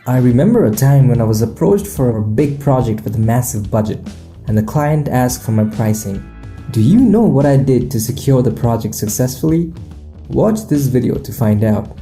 I remember a time when I was approached for a big project with a massive budget, and the client asked for my pricing. Do you know what I did to secure the project successfully? Watch this video to find out.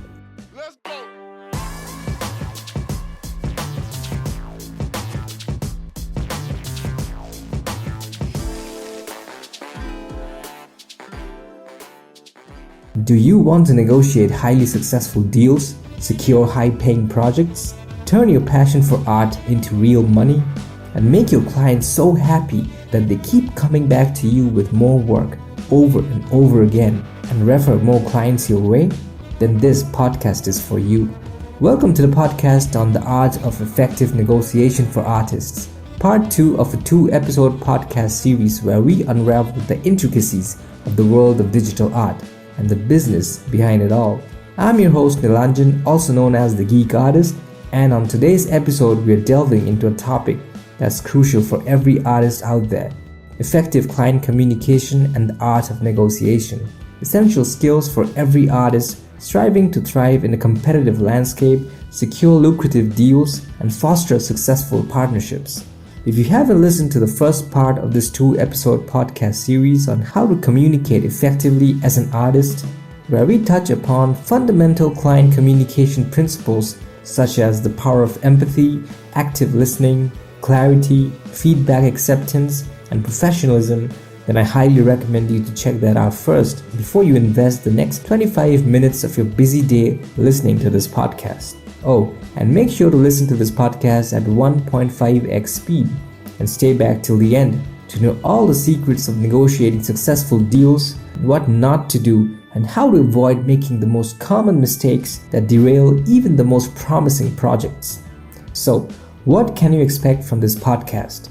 Do you want to negotiate highly successful deals, secure high-paying projects, turn your passion for art into real money, and make your clients so happy that they keep coming back to you with more work over and over again and refer more clients your way? Then this podcast is for you. Welcome to the podcast on the art of effective negotiation for artists, part 2 of a 2-episode podcast series where we unravel the intricacies of the world of digital art and the business behind it all. I'm your host Nilanjan, also known as the Geek Artist, and on today's episode we are delving into a topic that's crucial for every artist out there: effective client communication and the art of negotiation. Essential skills for every artist striving to thrive in a competitive landscape, secure lucrative deals, and foster successful partnerships. If you haven't listened to the first part of this 2-episode podcast series on how to communicate effectively as an artist, where we touch upon fundamental client communication principles such as the power of empathy, active listening, clarity, feedback acceptance, and professionalism, then I highly recommend you to check that out first before you invest the next 25 minutes of your busy day listening to this podcast. Oh, and make sure to listen to this podcast at 1.5x speed and stay back till the end to know all the secrets of negotiating successful deals, what not to do, and how to avoid making the most common mistakes that derail even the most promising projects. So, what can you expect from this podcast?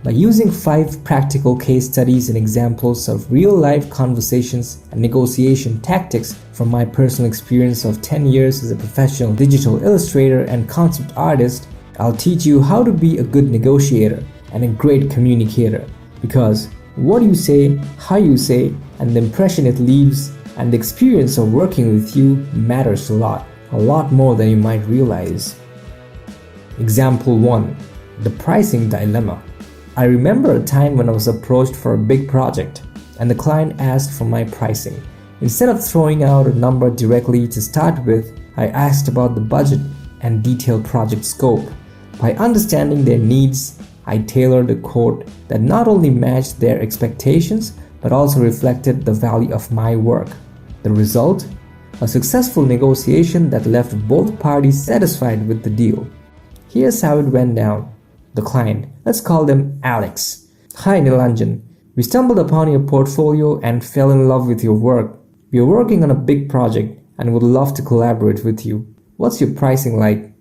By using 5 practical case studies and examples of real-life conversations and negotiation tactics from my personal experience of 10 years as a professional digital illustrator and concept artist, I'll teach you how to be a good negotiator and a great communicator. Because what you say, how you say, and the impression it leaves, and the experience of working with you matters a lot more than you might realize. Example 1. The pricing dilemma. I remember a time when I was approached for a big project and the client asked for my pricing. Instead of throwing out a number directly to start with, I asked about the budget and detailed project scope. By understanding their needs, I tailored a quote that not only matched their expectations but also reflected the value of my work. The result? A successful negotiation that left both parties satisfied with the deal. Here's how it went down. The client, let's call them Alex. Hi Nilanjan, we stumbled upon your portfolio and fell in love with your work. We are working on a big project and would love to collaborate with you. What's your pricing like?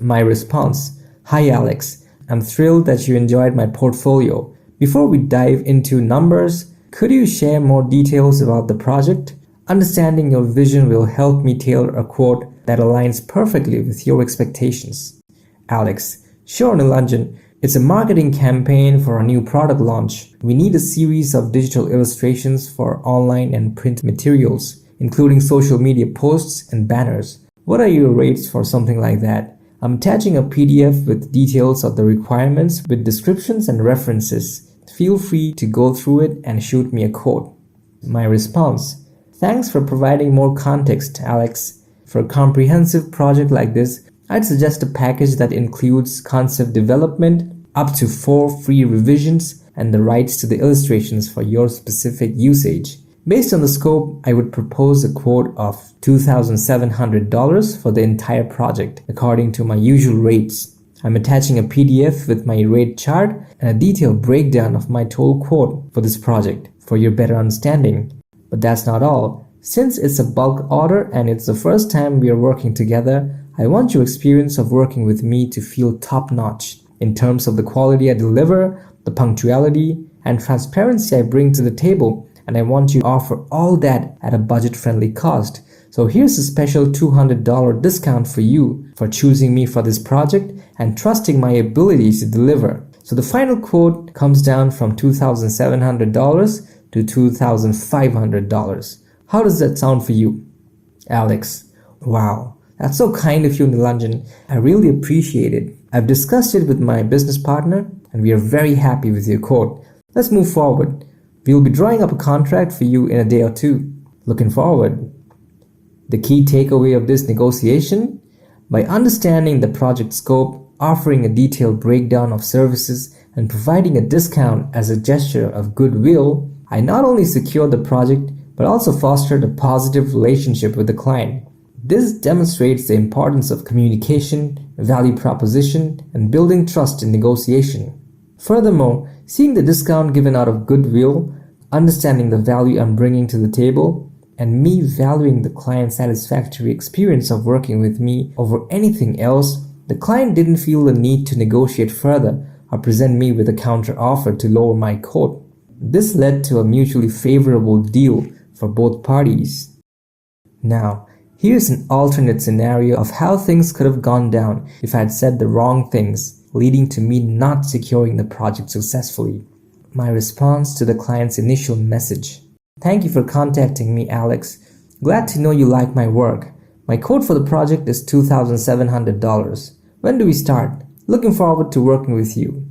My response, hi Alex, I'm thrilled that you enjoyed my portfolio. Before we dive into numbers, could you share more details about the project? Understanding your vision will help me tailor a quote that aligns perfectly with your expectations. Alex, sure Nilanjan, it's a marketing campaign for a new product launch. We need a series of digital illustrations for online and print materials, including social media posts and banners. What are your rates for something like that? I'm attaching a PDF with details of the requirements with descriptions and references. Feel free to go through it and shoot me a quote. My response, thanks for providing more context, Alex. For a comprehensive project like this, I'd suggest a package that includes concept development, up to 4 free revisions, and the rights to the illustrations for your specific usage. Based on the scope, I would propose a quote of $2,700 for the entire project, according to my usual rates. I'm attaching a PDF with my rate chart and a detailed breakdown of my total quote for this project for your better understanding. But that's not all. Since it's a bulk order and it's the first time we are working together, I want your experience of working with me to feel top-notch in terms of the quality I deliver, the punctuality, and transparency I bring to the table, and I want you to offer all that at a budget-friendly cost. So here's a special $200 discount for you for choosing me for this project and trusting my abilities to deliver. So the final quote comes down from $2,700 to $2,500. How does that sound for you? Alex, wow. That's so kind of you, Nilanjan. I really appreciate it. I've discussed it with my business partner and we are very happy with your quote. Let's move forward. We will be drawing up a contract for you in a day or two. Looking forward. The key takeaway of this negotiation? By understanding the project scope, offering a detailed breakdown of services, and providing a discount as a gesture of goodwill, I not only secured the project but also fostered a positive relationship with the client. This demonstrates the importance of communication, value proposition, and building trust in negotiation. Furthermore, seeing the discount given out of goodwill, understanding the value I'm bringing to the table, and me valuing the client's satisfactory experience of working with me over anything else, the client didn't feel the need to negotiate further or present me with a counter offer to lower my quote. This led to a mutually favorable deal for both parties. Now, here's an alternate scenario of how things could have gone down if I had said the wrong things, leading to me not securing the project successfully. My response to the client's initial message. Thank you for contacting me, Alex. Glad to know you like my work. My quote for the project is $2,700. When do we start? Looking forward to working with you.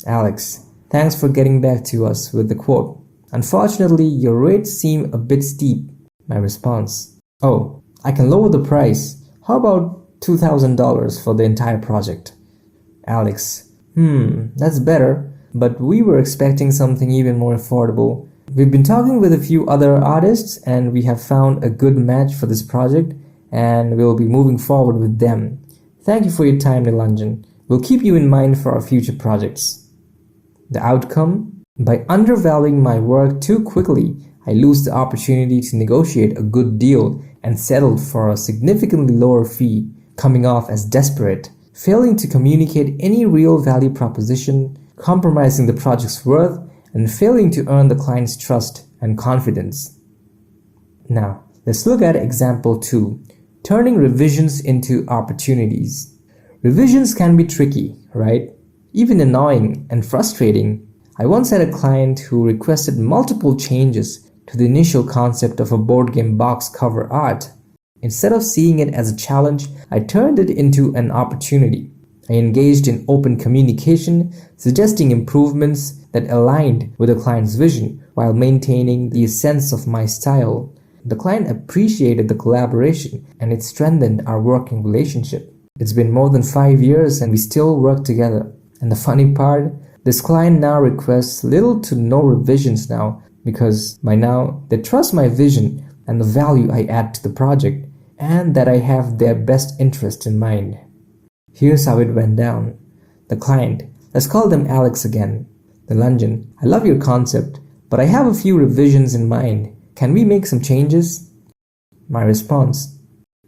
Alex, thanks for getting back to us with the quote. Unfortunately, your rates seem a bit steep. My response. Oh, I can lower the price. How about $2,000 for the entire project? Alex. That's better, but we were expecting something even more affordable. We've been talking with a few other artists and we have found a good match for this project and we'll be moving forward with them. Thank you for your time, Nilanjan. We'll keep you in mind for our future projects. The outcome? By undervaluing my work too quickly, I lose the opportunity to negotiate a good deal and settled for a significantly lower fee, coming off as desperate, failing to communicate any real value proposition, compromising the project's worth, and failing to earn the client's trust and confidence. Now, let's look at example 2, turning revisions into opportunities. Revisions can be tricky, right? Even annoying and frustrating. I once had a client who requested multiple changes to the initial concept of a board game box cover art. Instead of seeing it as a challenge, I turned it into an opportunity. I engaged in open communication, suggesting improvements that aligned with the client's vision while maintaining the essence of my style. The client appreciated the collaboration and it strengthened our working relationship. It's been more than 5 years and we still work together. And the funny part, this client now requests little to no revisions now because by now they trust my vision and the value I add to the project and that I have their best interest in mind. Here's how it went down. The client, let's call them Alex again. Nilanjan, I love your concept, but I have a few revisions in mind. Can we make some changes? My response,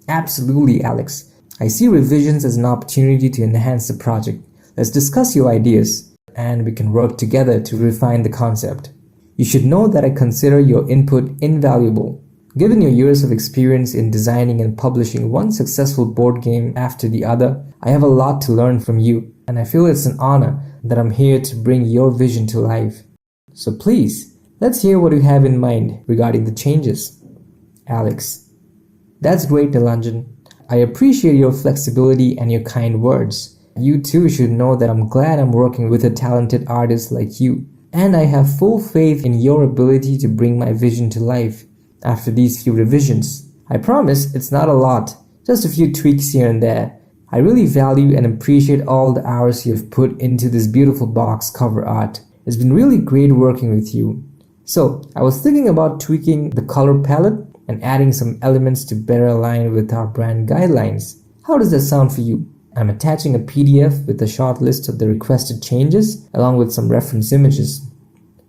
absolutely, Alex. I see revisions as an opportunity to enhance the project. Let's discuss your ideas and we can work together to refine the concept. You should know that I consider your input invaluable. Given your years of experience in designing and publishing one successful board game after the other, I have a lot to learn from you, and I feel it's an honor that I'm here to bring your vision to life. So please, let's hear what you have in mind regarding the changes. Alex, that's great, Nilanjan. I appreciate your flexibility and your kind words. You too should know that I'm glad I'm working with a talented artist like you, and I have full faith in your ability to bring my vision to life. After these few revisions, I promise it's not a lot, just a few tweaks here and there. I really value and appreciate all the hours you have put into this beautiful box cover art. It's been really great working with you. So, I was thinking about tweaking the color palette and adding some elements to better align with our brand guidelines. How does that sound for you? I'm attaching a PDF with a short list of the requested changes along with some reference images.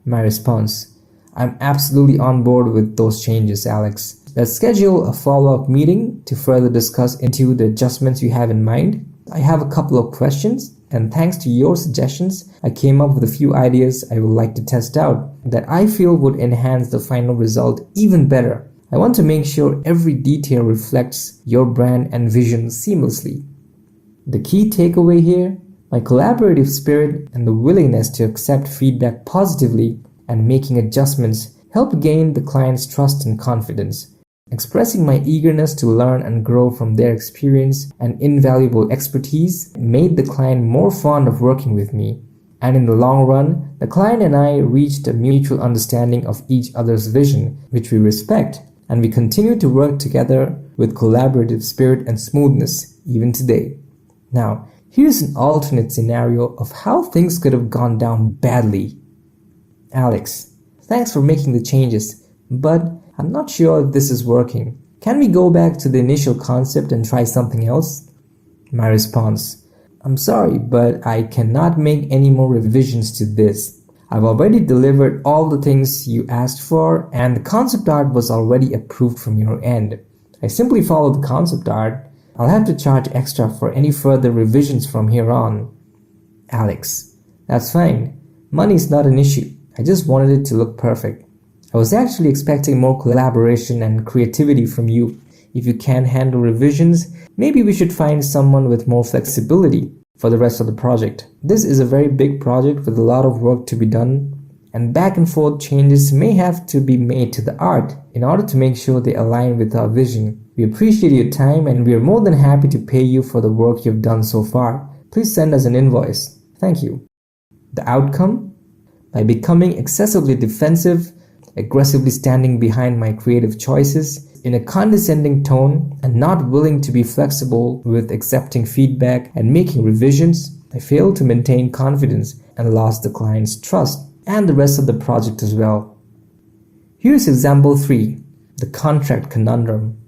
My response, I'm absolutely on board with those changes, Alex. Let's schedule a follow-up meeting to further discuss into the adjustments you have in mind. I have a couple of questions, and thanks to your suggestions, I came up with a few ideas I would like to test out that I feel would enhance the final result even better. I want to make sure every detail reflects your brand and vision seamlessly. The key takeaway here, my collaborative spirit and the willingness to accept feedback positively and making adjustments help gain the client's trust and confidence. Expressing my eagerness to learn and grow from their experience and invaluable expertise made the client more fond of working with me. And in the long run, the client and I reached a mutual understanding of each other's vision, which we respect, and we continue to work together with collaborative spirit and smoothness even today. Now, here's an alternate scenario of how things could have gone down badly. Alex, thanks for making the changes, but I'm not sure if this is working. Can we go back to the initial concept and try something else? My response, I'm sorry, but I cannot make any more revisions to this. I've already delivered all the things you asked for, and the concept art was already approved from your end. I simply followed the concept art. I'll have to charge extra for any further revisions from here on. Alex, that's fine. Money is not an issue. I just wanted it to look perfect. I was actually expecting more collaboration and creativity from you. If you can't handle revisions, maybe we should find someone with more flexibility for the rest of the project. This is a very big project with a lot of work to be done, and back and forth changes may have to be made to the art in order to make sure they align with our vision. We appreciate your time and we are more than happy to pay you for the work you've done so far. Please send us an invoice. Thank you. The outcome? By becoming excessively defensive, aggressively standing behind my creative choices in a condescending tone and not willing to be flexible with accepting feedback and making revisions, I failed to maintain confidence and lost the client's trust and the rest of the project as well. Here's example 3, the contract conundrum.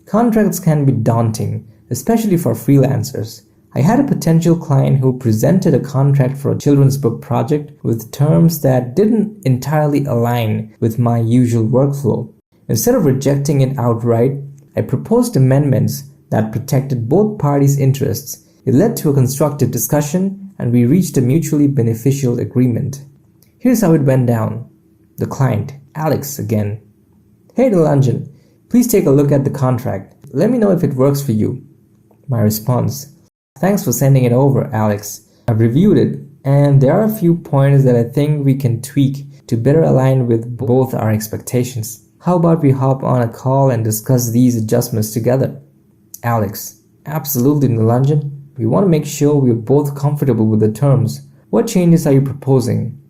Contracts can be daunting, especially for freelancers. I had a potential client who presented a contract for a children's book project with terms that didn't entirely align with my usual workflow. Instead of rejecting it outright, I proposed amendments that protected both parties' interests. It led to a constructive discussion and we reached a mutually beneficial agreement. Here's how it went down. The client, Alex again. Hey Nilanjan, please take a look at the contract. Let me know if it works for you. My response, thanks for sending it over, Alex. I've reviewed it and there are a few points that I think we can tweak to better align with both our expectations. How about we hop on a call and discuss these adjustments together? Alex, absolutely Nilanjan. We want to make sure we're both comfortable with the terms. What changes are you proposing?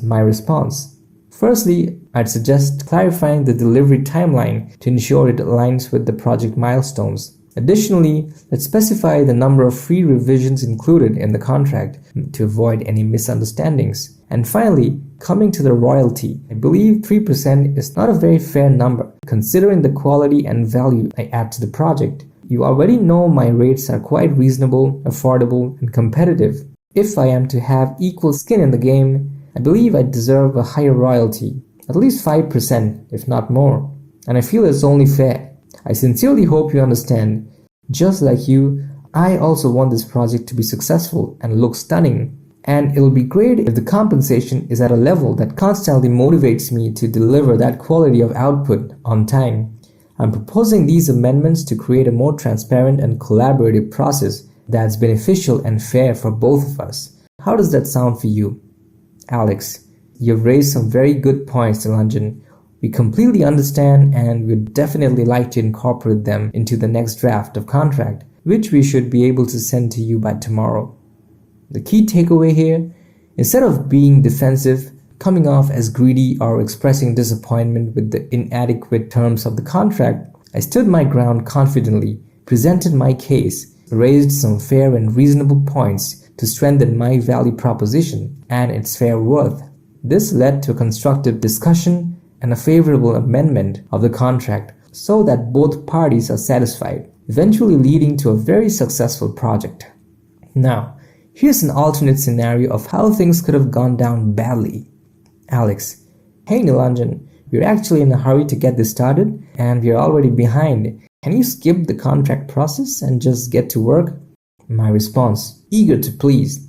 My response, firstly, I'd suggest clarifying the delivery timeline to ensure it aligns with the project milestones. Additionally, let's specify the number of free revisions included in the contract to avoid any misunderstandings. And finally, coming to the royalty, I believe 3% is not a very fair number, considering the quality and value I add to the project. You already know my rates are quite reasonable, affordable, and competitive. If I am to have equal skin in the game, I believe I deserve a higher royalty, at least 5%, if not more. And I feel it's only fair. I sincerely hope you understand. Just like you, I also want this project to be successful and look stunning. And it'll be great if the compensation is at a level that constantly motivates me to deliver that quality of output on time. I'm proposing these amendments to create a more transparent and collaborative process that's beneficial and fair for both of us. How does that sound for you? Alex, you've raised some very good points, Nilanjan. We completely understand and we'd definitely like to incorporate them into the next draft of contract, which we should be able to send to you by tomorrow. The key takeaway here, instead of being defensive, coming off as greedy or expressing disappointment with the inadequate terms of the contract, I stood my ground confidently, presented my case, raised some fair and reasonable points to strengthen my value proposition and its fair worth. This led to a constructive discussion and a favorable amendment of the contract so that both parties are satisfied, eventually leading to a very successful project. Now, here's an alternate scenario of how things could have gone down badly. Alex, hey Nilanjan, we're actually in a hurry to get this started and we're already behind. Can you skip the contract process and just get to work? My response, eager to please.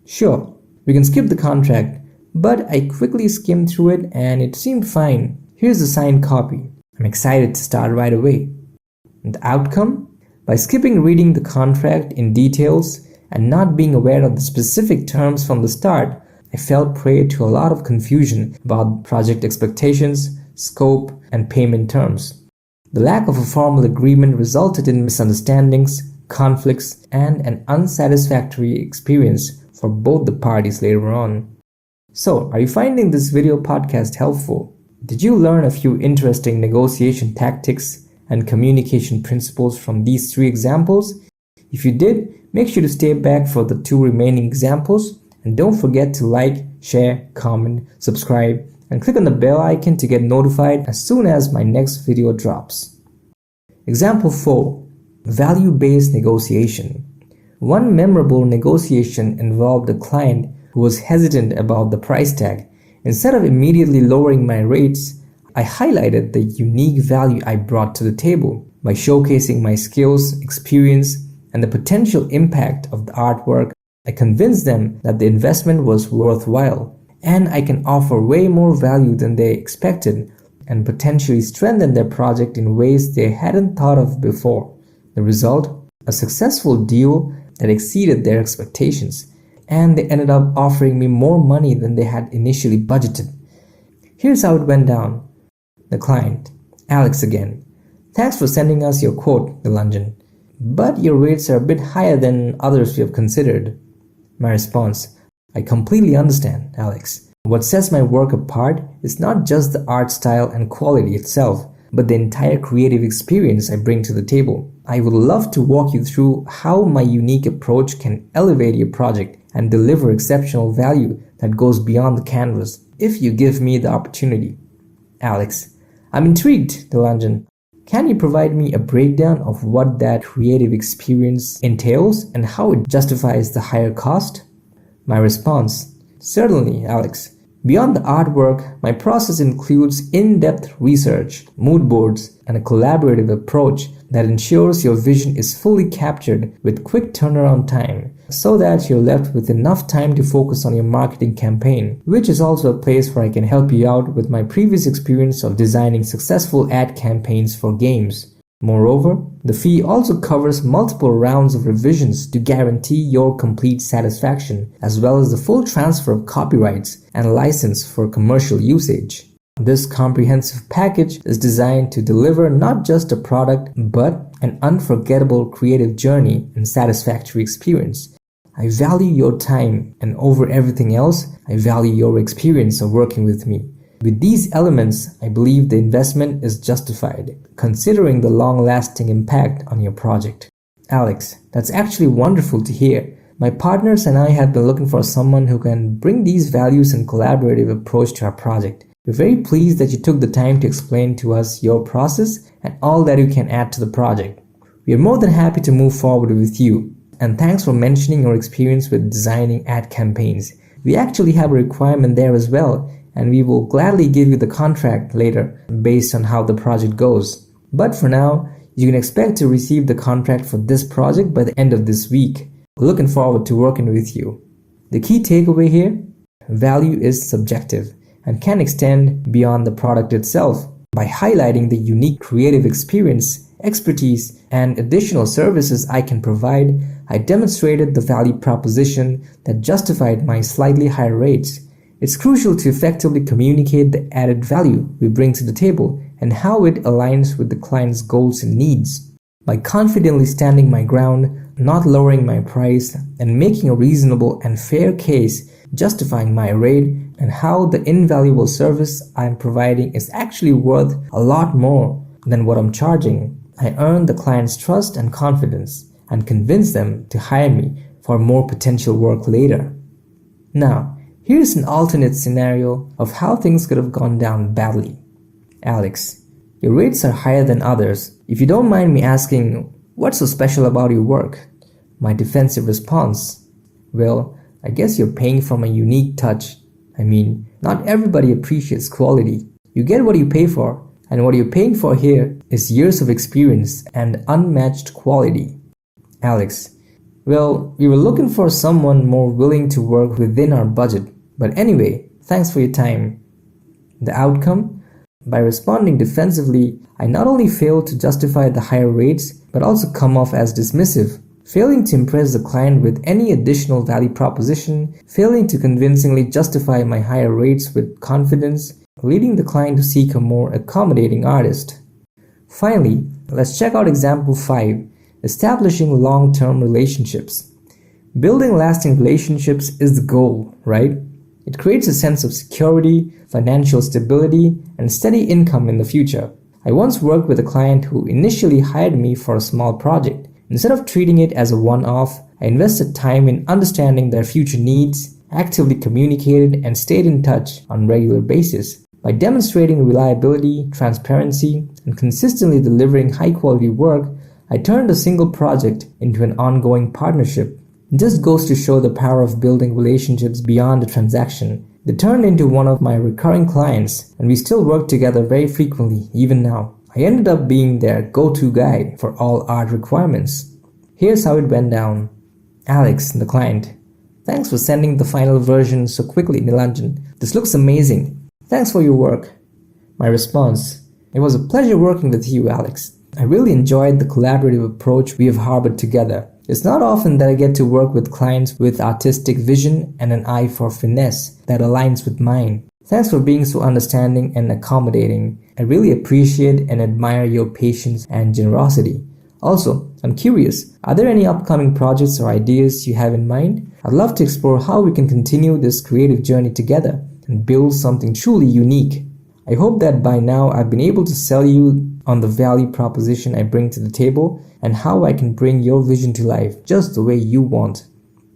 Sure, we can skip the contract, but I quickly skimmed through it and it seemed fine. Here's the signed copy. I'm excited to start right away. And the outcome? By skipping reading the contract in details and not being aware of the specific terms from the start, I fell prey to a lot of confusion about project expectations, scope, and payment terms. The lack of a formal agreement resulted in misunderstandings, conflicts, and an unsatisfactory experience for both the parties later on. So, are you finding this video podcast helpful? Did you learn a few interesting negotiation tactics and communication principles from these 3 examples? If you did, make sure to stay back for the 2 remaining examples, and don't forget to like, share, comment, subscribe, and click on the bell icon to get notified as soon as my next video drops. Example 4. Value-based negotiation. One memorable negotiation involved a client who was hesitant about the price tag. Instead of immediately lowering my rates, I highlighted the unique value I brought to the table by showcasing my skills, experience, and the potential impact of the artwork. I convinced them that the investment was worthwhile, and I can offer way more value than they expected and potentially strengthen their project in ways they hadn't thought of before. The result? A successful deal that exceeded their expectations, and they ended up offering me more money than they had initially budgeted. Here's how it went down. The client, Alex again. Thanks for sending us your quote, Nilanjan, but your rates are a bit higher than others we have considered. My response, I completely understand, Alex. What sets my work apart is not just the art style and quality itself, but the entire creative experience I bring to the table. I would love to walk you through how my unique approach can elevate your project and deliver exceptional value that goes beyond the canvas if you give me the opportunity. Alex, I'm intrigued, Nilanjan. Can you provide me a breakdown of what that creative experience entails and how it justifies the higher cost? My response, certainly, Alex. Beyond the artwork, my process includes in-depth research, mood boards, and a collaborative approach that ensures your vision is fully captured with quick turnaround time so that you're left with enough time to focus on your marketing campaign, which is also a place where I can help you out with my previous experience of designing successful ad campaigns for games. Moreover, the fee also covers multiple rounds of revisions to guarantee your complete satisfaction, as well as the full transfer of copyrights and license for commercial usage. This comprehensive package is designed to deliver not just a product, but an unforgettable creative journey and satisfactory experience. I value your time, and over everything else, I value your experience of working with me. With these elements, I believe the investment is justified, considering the long-lasting impact on your project. Alex, that's actually wonderful to hear. My partners and I have been looking for someone who can bring these values and collaborative approach to our project. We're very pleased that you took the time to explain to us your process and all that you can add to the project. We are more than happy to move forward with you, and thanks for mentioning your experience with designing ad campaigns. We actually have a requirement there as well, and we will gladly give you the contract later based on how the project goes. But for now, you can expect to receive the contract for this project by the end of this week. We're looking forward to working with you. The key takeaway here, value is subjective and can extend beyond the product itself. By highlighting the unique creative experience, expertise, and additional services I can provide, I demonstrated the value proposition that justified my slightly higher rates. It's crucial to effectively communicate the added value we bring to the table and how it aligns with the client's goals and needs. By confidently standing my ground, not lowering my price, and making a reasonable and fair case justifying my rate and how the invaluable service I'm providing is actually worth a lot more than what I'm charging, I earn the client's trust and confidence and convince them to hire me for more potential work later. Now, here's an alternate scenario of how things could have gone down badly. Alex, your rates are higher than others. If you don't mind me asking, what's so special about your work? My defensive response, well, I guess you're paying from a unique touch. I mean, not everybody appreciates quality. You get what you pay for, and what you're paying for here is years of experience and unmatched quality. Alex, well, we were looking for someone more willing to work within our budget. But anyway, thanks for your time. The outcome? By responding defensively, I not only failed to justify the higher rates, but also come off as dismissive, failing to impress the client with any additional value proposition, failing to convincingly justify my higher rates with confidence, leading the client to seek a more accommodating artist. Finally, let's check out example 5, establishing long-term relationships. Building lasting relationships is the goal, right? It creates a sense of security, financial stability, and steady income in the future. I once worked with a client who initially hired me for a small project. Instead of treating it as a one-off, I invested time in understanding their future needs, actively communicated, and stayed in touch on a regular basis. By demonstrating reliability, transparency, and consistently delivering high-quality work, I turned a single project into an ongoing partnership. It just goes to show the power of building relationships beyond a transaction. They turned into one of my recurring clients, and we still work together very frequently, even now. I ended up being their go-to guy for all art requirements. Here's how it went down. Alex, the client: "Thanks for sending the final version so quickly, Nilanjan. This looks amazing. Thanks for your work." My response: "It was a pleasure working with you, Alex. I really enjoyed the collaborative approach we have harbored together. It's not often that I get to work with clients with artistic vision and an eye for finesse that aligns with mine. Thanks for being so understanding and accommodating. I really appreciate and admire your patience and generosity. Also, I'm curious, are there any upcoming projects or ideas you have in mind? I'd love to explore how we can continue this creative journey together and build something truly unique. I hope that by now I've been able to sell you on the value proposition I bring to the table and how I can bring your vision to life just the way you want."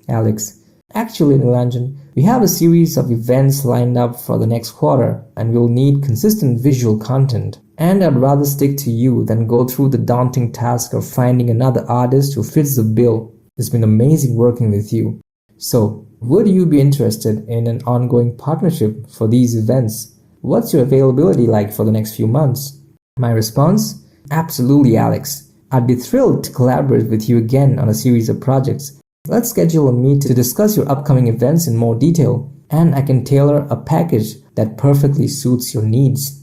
Alex: "Actually, Nilanjan, we have a series of events lined up for the next quarter and we'll need consistent visual content. And I'd rather stick to you than go through the daunting task of finding another artist who fits the bill. It's been amazing working with you. So, would you be interested in an ongoing partnership for these events? What's your availability like for the next few months?" My response: "Absolutely, Alex. I'd be thrilled to collaborate with you again on a series of projects. Let's schedule a meet to discuss your upcoming events in more detail, and I can tailor a package that perfectly suits your needs."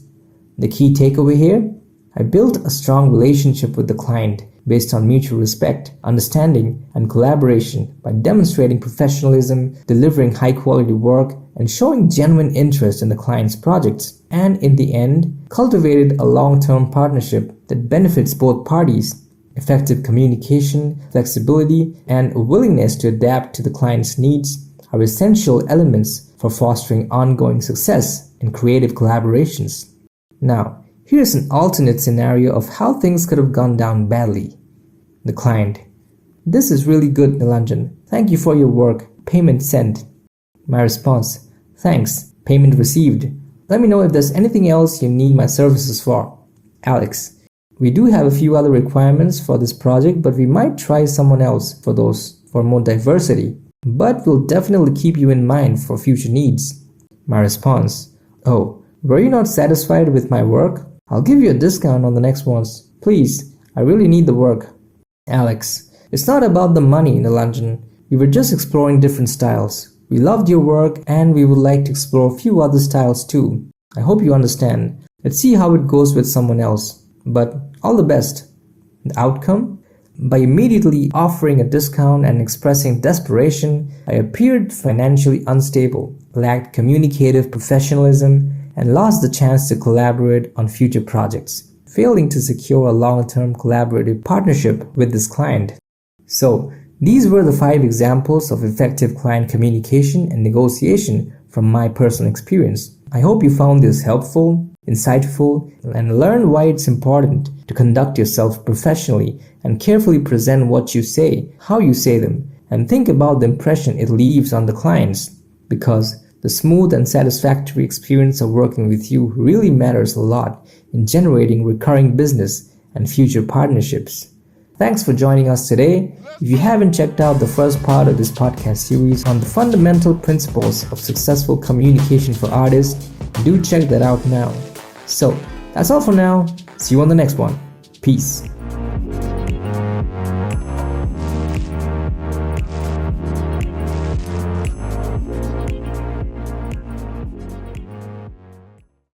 The key takeaway here: I built a strong relationship with the client based on mutual respect, understanding, and collaboration by demonstrating professionalism, delivering high-quality work, and showing genuine interest in the client's projects, and in the end, cultivated a long-term partnership that benefits both parties. Effective communication, flexibility, and a willingness to adapt to the client's needs are essential elements for fostering ongoing success in creative collaborations. Now, here's an alternate scenario of how things could have gone down badly. The client: "This is really good, Nilanjan. Thank you for your work. Payment sent." My response: "Thanks. Payment received. Let me know if there's anything else you need my services for." Alex: "We do have a few other requirements for this project, but we might try someone else for those for more diversity. But we'll definitely keep you in mind for future needs." My response: "Oh, were you not satisfied with my work? I'll give you a discount on the next ones. Please, I really need the work." Alex: "It's not about the money, Nilanjan. We were just exploring different styles. We loved your work and we would like to explore a few other styles too. I hope you understand. Let's see how it goes with someone else. But all the best." The outcome? By immediately offering a discount and expressing desperation, I appeared financially unstable, lacked communicative professionalism, and lost the chance to collaborate on future projects, failing to secure a long-term collaborative partnership with this client. So, these were the 5 examples of effective client communication and negotiation from my personal experience. I hope you found this helpful, insightful, and learned why it's important to conduct yourself professionally and carefully present what you say, how you say them, and think about the impression it leaves on the clients, because the smooth and satisfactory experience of working with you really matters a lot in generating recurring business and future partnerships. Thanks for joining us today. If you haven't checked out the first part of this podcast series on the fundamental principles of successful communication for artists, do check that out now. So, that's all for now. See you on the next one. Peace.